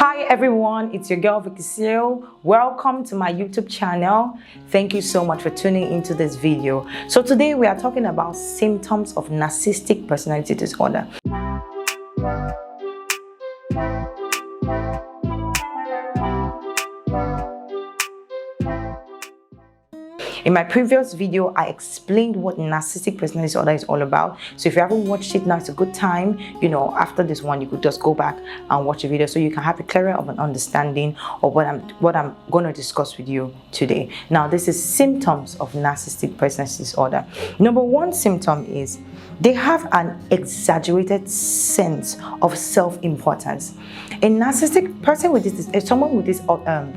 Hi everyone, it's your girl Vicky. Welcome to my YouTube channel. Thank you so much for tuning into this video. So today we are talking about symptoms of narcissistic personality disorder. In my previous video, I explained what narcissistic personality disorder is all about. So if you haven't watched it, now it's a good time. After this one, you could just go back and watch the video so you can have a clearer of an understanding of what I'm going to discuss with you today. Now, this is symptoms of narcissistic personality disorder. Number one symptom is they have an exaggerated sense of self-importance. A narcissistic person with this, someone with this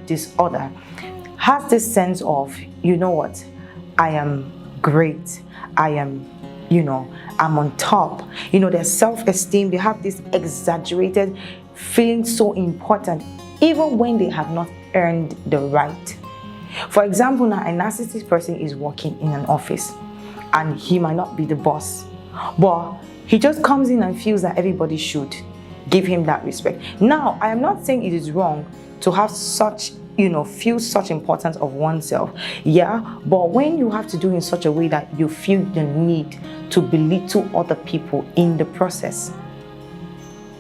disorder, has this sense of, you know what, I am great, I'm on top. Their self-esteem, they have this exaggerated feeling so important, even when they have not earned the right. For example, now a narcissistic person is working in an office and he might not be the boss, but he just comes in and feels that everybody should give him that respect. Now, I am not saying it is wrong to have such feel such importance of oneself, but when you have to do in such a way that you feel the need to belittle other people in the process,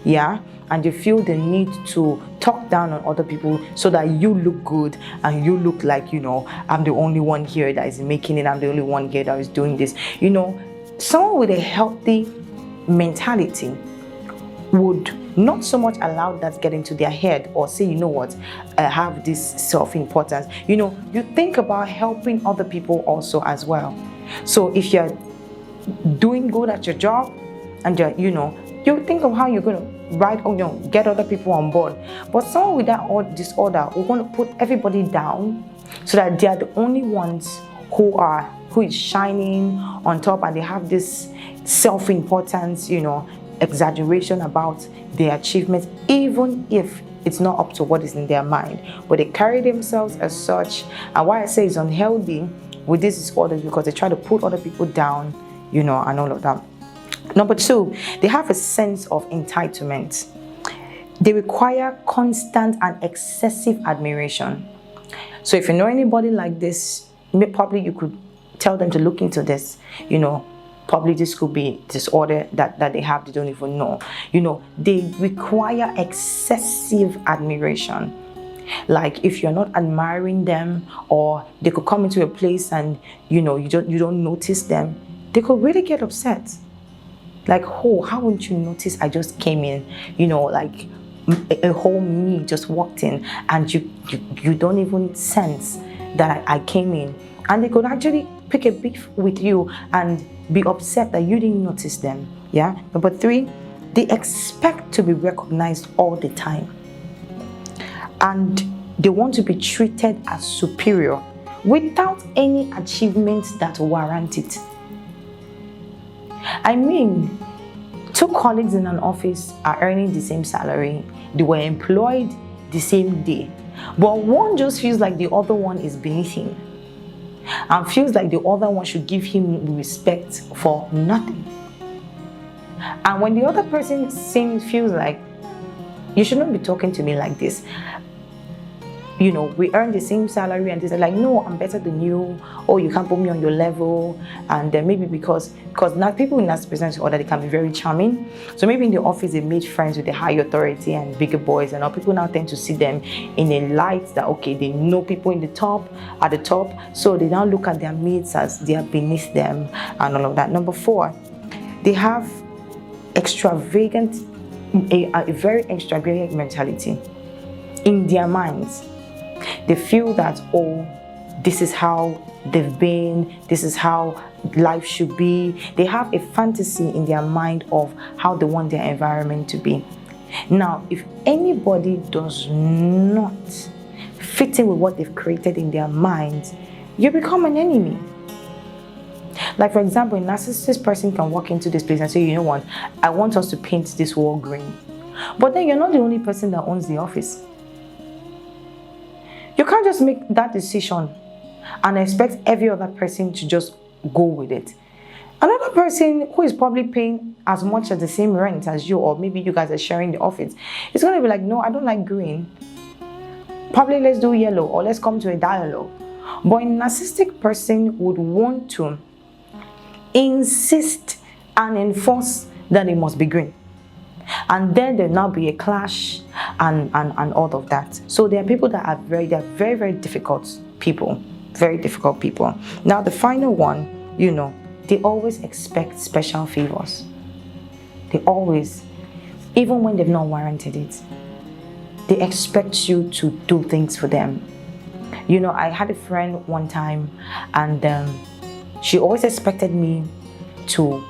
and you feel the need to talk down on other people so that you look good and you look like, I'm the only one here that is making it, I'm the only one here that is doing this. Someone with a healthy mentality would not so much allow that get into their head or say, I have this self-importance. You think about helping other people also as well. So if you're doing good at your job and you think of how you're going to get other people on board. But someone with that disorder, we're going to put everybody down so that they are the only ones who is shining on top, and they have this self-importance, exaggeration about their achievements, even if it's not up to what is in their mind, but they carry themselves as such. And why I say it's unhealthy with this disorder is because they try to put other people down, and all of that. Number two, they have a sense of entitlement. They require constant and excessive admiration. So if you know anybody like this, probably you could tell them to look into this. Probably this could be disorder that they have, they don't even know. They require excessive admiration. Like if you're not admiring them, or they could come into a place and you don't notice them, they could really get upset. Like, oh, how wouldn't you notice I just came in? Like a whole me just walked in and you don't even sense that I came in. And they could actually pick a beef with you and be upset that you didn't notice them. Number three, they expect to be recognized all the time, and they want to be treated as superior without any achievements that warrant it. I mean, two colleagues in an office are earning the same salary, they were employed the same day, but one just feels like the other one is beneath him and feels like the other one should give him respect for nothing. And when the other person feels like, you shouldn't be talking to me like this, we earn the same salary, and they're like, no, I'm better than you, or you can't put me on your level. And then maybe because now people in narcissistic personality disorder, they can be very charming. So maybe in the office they made friends with the high authority and bigger boys, and all people now tend to see them in a light that, okay, they know people at the top, so they now look at their mates as they are beneath them and all of that. Number four, they have a very extravagant mentality in their minds. They feel that, oh, this is how they've been, this is how life should be. They have a fantasy in their mind of how they want their environment to be. Now, if anybody does not fit in with what they've created in their minds, you become an enemy. Like, for example, a narcissistic person can walk into this place and say, you know what, I want us to paint this wall green. But then you're not the only person that owns the office. You can't just make that decision and expect every other person to just go with it. Another person who is probably paying as much as the same rent as you, or maybe you guys are sharing the office, is going to be like, no, I don't like green. Probably let's do yellow, or let's come to a dialogue. But a narcissistic person would want to insist and enforce that it must be green. And then there'll now be a clash and all of that. So there are people that are very, very difficult people. Very difficult people. Now the final one, they always expect special favors. They always, even when they've not warranted it, they expect you to do things for them. I had a friend one time, and she always expected me to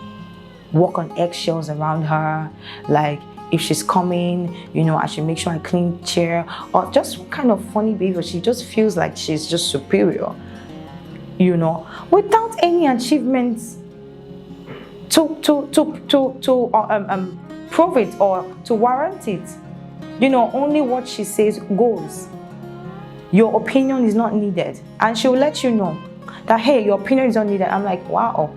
walk on eggshells around her. Like, if she's coming, I should make sure I clean chair, or just kind of funny behavior. She just feels like she's just superior, without any achievements to prove it or to warrant it. Only what she says goes. Your opinion is not needed, and she will let you know that, hey, your opinion is not needed. I'm like, wow,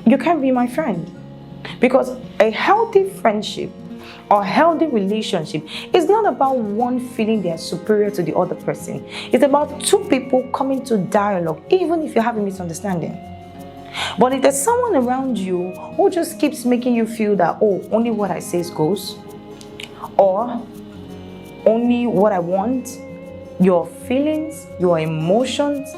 you can't be my friend. Because a healthy friendship or healthy relationship is not about one feeling they are superior to the other person. It's about two people coming to dialogue, even if you have a misunderstanding. But if there's someone around you who just keeps making you feel that, oh, only what I say goes, or only what I want, your feelings, your emotions,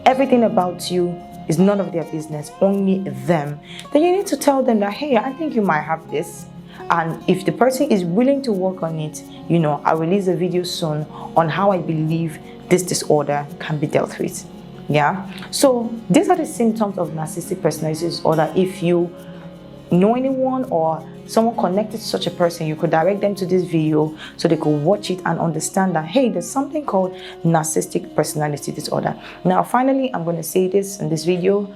everything about you is none of their business, only them, then you need to tell them that, hey, I think you might have this. And if the person is willing to work on it, I'll release a video soon on how I believe this disorder can be dealt with. Yeah. So these are the symptoms of narcissistic personality disorder. If you know anyone or someone connected to such a person, you could direct them to this video so they could watch it and understand that, hey, there's something called narcissistic personality disorder. Now, finally, I'm going to say this in this video.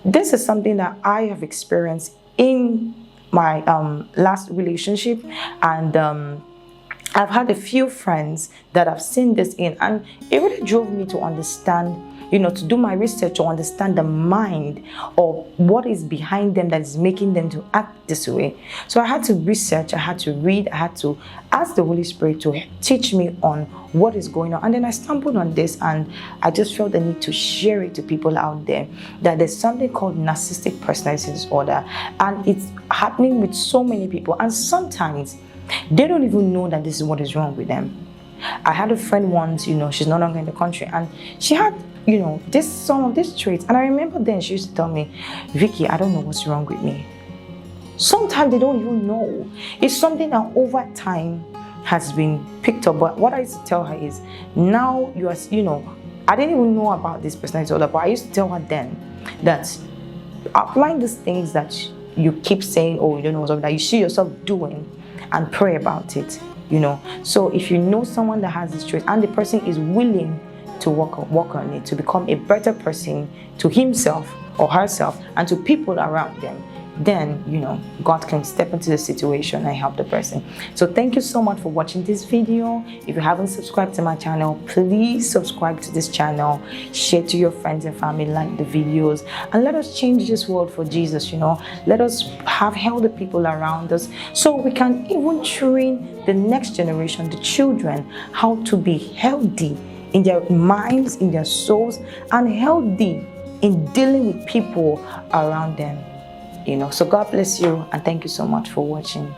This is something that I have experienced in my last relationship, and I've had a few friends that have seen this in, and it really drove me to understand, to do my research to understand the mind or what is behind them that is making them to act this way. So I had to research, I had to read, I had to ask the Holy Spirit to teach me on what is going on. And then I stumbled on this, and I just felt the need to share it to people out there, that there's something called narcissistic personality disorder, and it's happening with so many people. And sometimes they don't even know that this is what is wrong with them. I had a friend once, she's no longer in the country, and she had some of these traits. And I remember then she used to tell me, Vicky, I don't know what's wrong with me. Sometimes they don't even know. It's something that over time has been picked up. But what I used to tell her is, now you are, I didn't even know about this personality disorder, but I used to tell her then that applying these things that you keep saying, oh, you don't know what's up, that you see yourself doing, and pray about it, So if you know someone that has this trait and the person is willing to work on it, to become a better person to himself or herself and to people around them, then, God can step into the situation and help the person. So thank you so much for watching this video. If you haven't subscribed to my channel, please subscribe to this channel, share to your friends and family, like the videos, and let us change this world for Jesus. Let us have healthy people around us so we can even train the next generation, the children, how to be healthy in their minds, in their souls, and healthy in dealing with people around them. So God bless you, and thank you so much for watching.